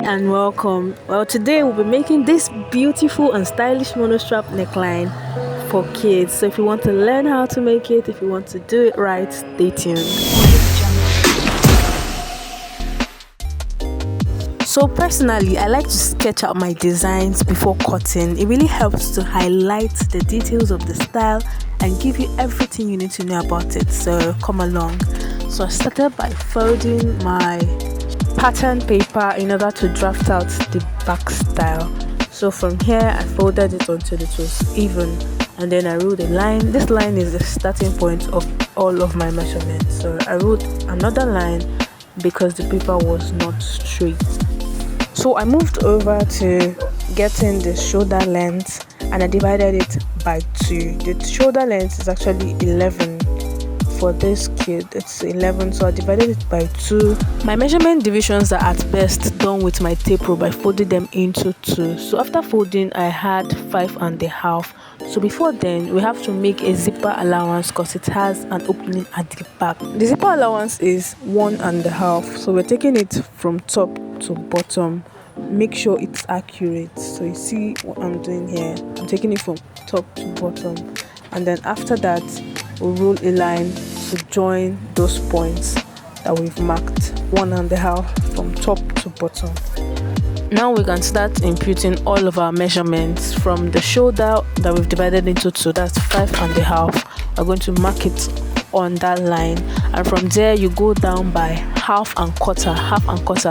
And welcome. Well, today we'll be making this beautiful and stylish monostrap neckline for kids. So if you want to learn how to make it, if you want to do it right, stay tuned. So personally, I like to sketch out my designs before cutting. It really helps to highlight the details of the style and give you everything you need to know about it. So come along. So I started by folding my pattern paper in order to draft out the back style. So from here I folded it until it was even, and then I wrote a line. This line is the starting point of all of my measurements. So I wrote another line because the paper was not straight. So I moved over to getting the shoulder length and I divided it by 2. The shoulder length is actually 11. For this kid it's 11, so I divided it by 2. My measurement divisions are at best done with my tape rule by folding them into 2. So after folding I had 5.5. So before then we have to make a zipper allowance because it has an opening at the back. The zipper allowance is 1.5, so we're taking it from top to bottom. Make sure it's accurate. So you see what I'm doing here, I'm taking it from top to bottom, and then after that we'll roll a line to join those points that we've marked 1.5 from top to bottom. Now we can start imputing all of our measurements from the shoulder that we've divided into 2, that's 5.5. We're going to mark it on that line, and from there you go down by half and quarter.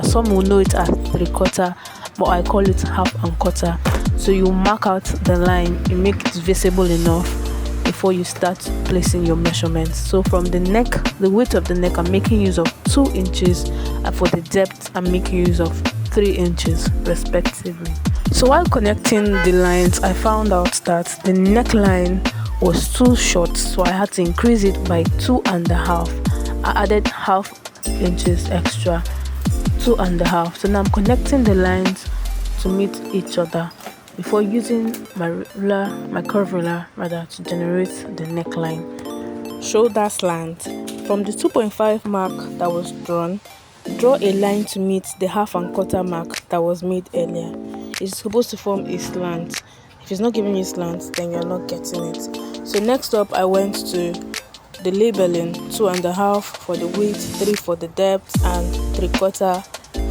Some will know it as 3/4, but I call it half and quarter. So you mark out the line, you make it visible enough before you start placing your measurements. So from the neck, the width of the neck, I'm making use of 2 inches, and for the depth I'm making use of 3 inches respectively. So while connecting the lines, I found out that the neckline was too short, so I had to increase it by 2.5. I added half inches extra, 2.5. So now I'm connecting the lines to meet each other before using my curve ruler to generate the neckline. Shoulder slant. From the 2.5 mark that was drawn, draw a line to meet the half and quarter mark that was made earlier. It's supposed to form a slant. If it's not giving you slant, then you're not getting it. So next up I went to the labeling, 2.5 for the width, 3 for the depth, and 3/4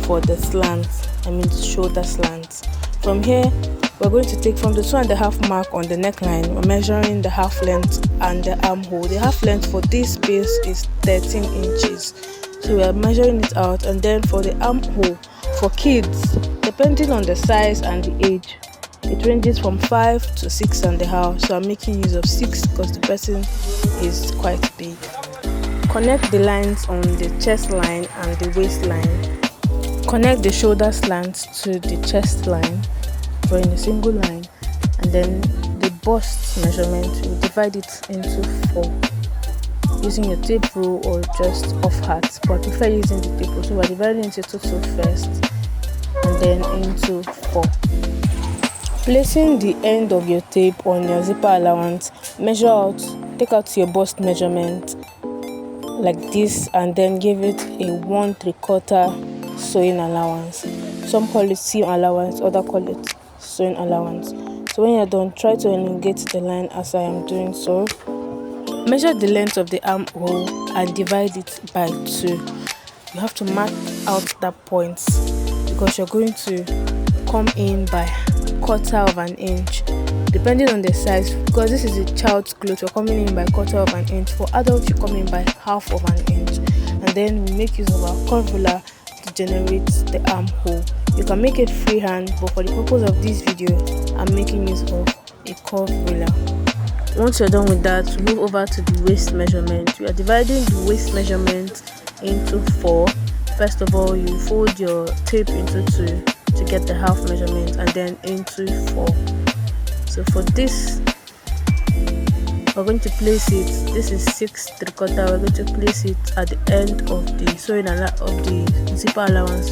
for the slant, the shoulder slant. From here we're going to take from the 2.5 mark on the neckline. We're measuring the half length and the armhole. The half length for this space is 13 inches. So we are measuring it out, and then for the armhole for kids, depending on the size and the age, it ranges from 5 to 6.5. So I'm making use of 6 because the person is quite big. Connect the lines on the chest line and the waistline. Connect the shoulder slant to the chest line, drawing a single line, and then the bust measurement, you divide it into 4 using your tape rule or just off heart, but I prefer using the tape rule. So we're dividing into 2 first and then into 4. Placing the end of your tape on your zipper allowance, take out your bust measurement like this, and then give it a 1/3 sewing allowance. Some call it seam allowance, others call it sewing allowance. So when you're done, try to elongate the line as I am doing so. Measure the length of the armhole and divide it by 2. You have to mark out that point because you're going to come in by 1/4 inch, depending on the size. Because this is a child's clothes, you're coming in by 1/4 inch. For adults, you come in by 1/2 inch, and then we make use of our curve ruler to generate the armhole. You can make it freehand, but for the purpose of this video, I'm making use of a curve ruler. Once you're done with that, move over to the waist measurement. We are dividing the waist measurement into 4. First of all, you fold your tape into 2 to get the half measurement, and then into 4. So for this, we're going to place it, this is 6/3. We're going to place it at the end of the zipper allowance,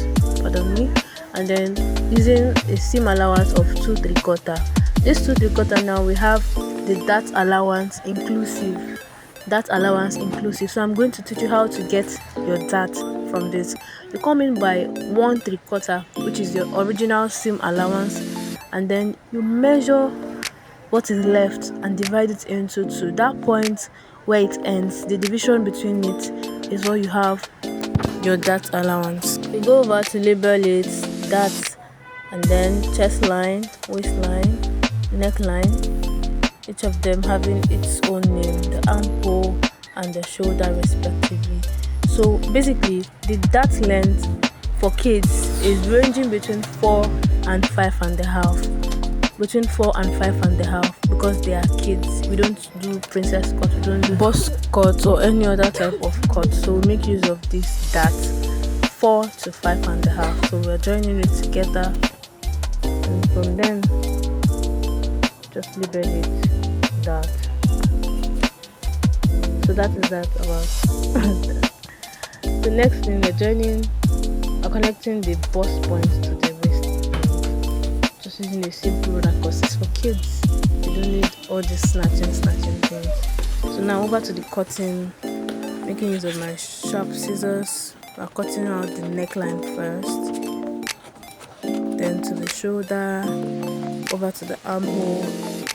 and then using a seam allowance of 2/3. This 2/3 now we have the dart allowance inclusive. that allowance inclusive. So I'm going to teach you how to get your that from this. You come in by 1/3, which is your original seam allowance, and then you measure what is left and divide it into two. That point where it ends, the division between it, is what you have your that allowance. You go over to label it that, and then chest line, waistline, neckline, each of them having its own name, the armhole and the shoulder respectively. So basically the that length for kids is ranging between 4 and 5.5, between 4 and 5.5, because they are kids. We don't do princess cut, we don't do boss cut or any other type of cut, so we make use of this that 4 to 5.5. So we're joining it together, and from then just label it that. So that is that about the next thing, we're joining or connecting the bust points to the waist, just using a simple roller, because it's for kids. You don't need all this snatching things. So now over to the cutting, making use of my sharp scissors. We're cutting out the neckline first, then to the shoulder, over to the armhole.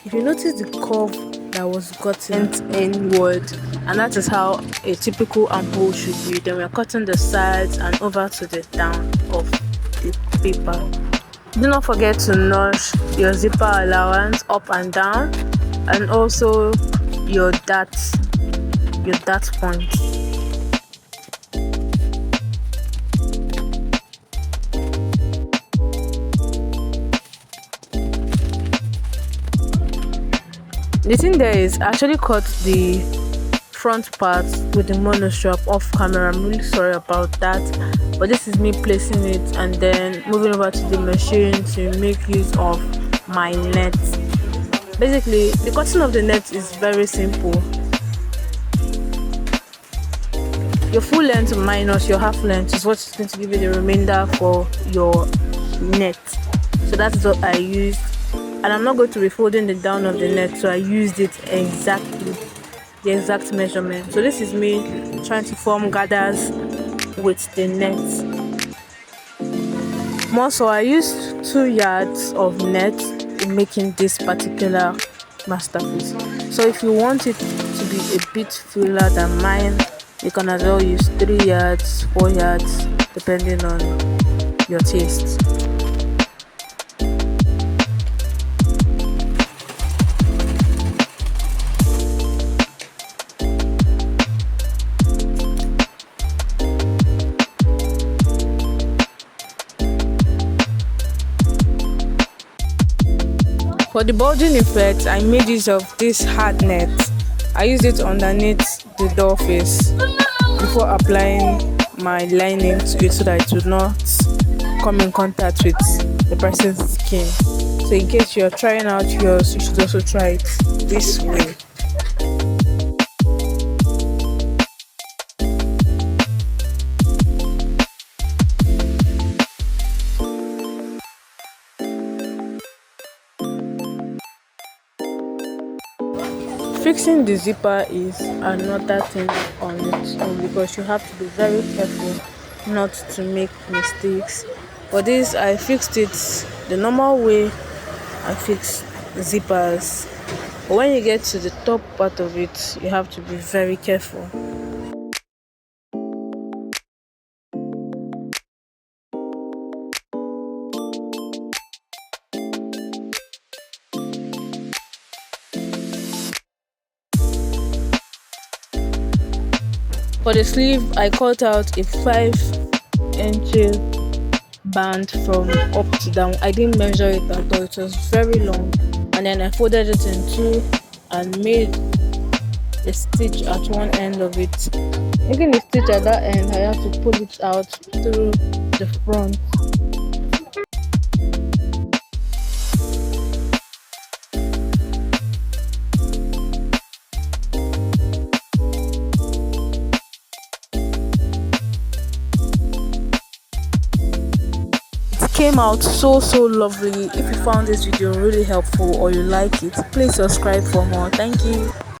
If you notice the curve that was gotten inward, and that is how a typical armhole should be, then we're cutting the sides and over to the down of the paper. Do not forget to notch your zipper allowance up and down, and also your that point. The thing there is, I actually cut the front part with the monostrap off camera. I'm really sorry about that, but this is me placing it and then moving over to the machine to make use of my net. Basically, the cutting of the net is very simple. Your full length minus your half length is what's going to give you the remainder for your net. So that's what I used, and I'm not going to be folding the down of the net, so I used it exactly the exact measurement. So this is me trying to form gathers with the net. More so, I used 2 yards of net in making this particular masterpiece. So if you want it to be a bit fuller than mine, you can as well use 3 yards, 4 yards, depending on your taste. For the bulging effect, I made use of this hard net. I used it underneath the doll face before applying my lining to it so that it would not come in contact with the person's skin. So in case you're trying out yours, you should also try it this way. Fixing the zipper is another thing on its own, because you have to be very careful not to make mistakes. For this, I fixed it the normal way I fix zippers, but when you get to the top part of it, you have to be very careful. For the sleeve, I cut out a 5 inch band from up to down. I didn't measure it at all, it was very long, and then I folded it in two and made a stitch at one end of it. Making the stitch at that end, I have to pull it out through the front. Came out so lovely. If you found this video really helpful or you like it, please subscribe for more. Thank you.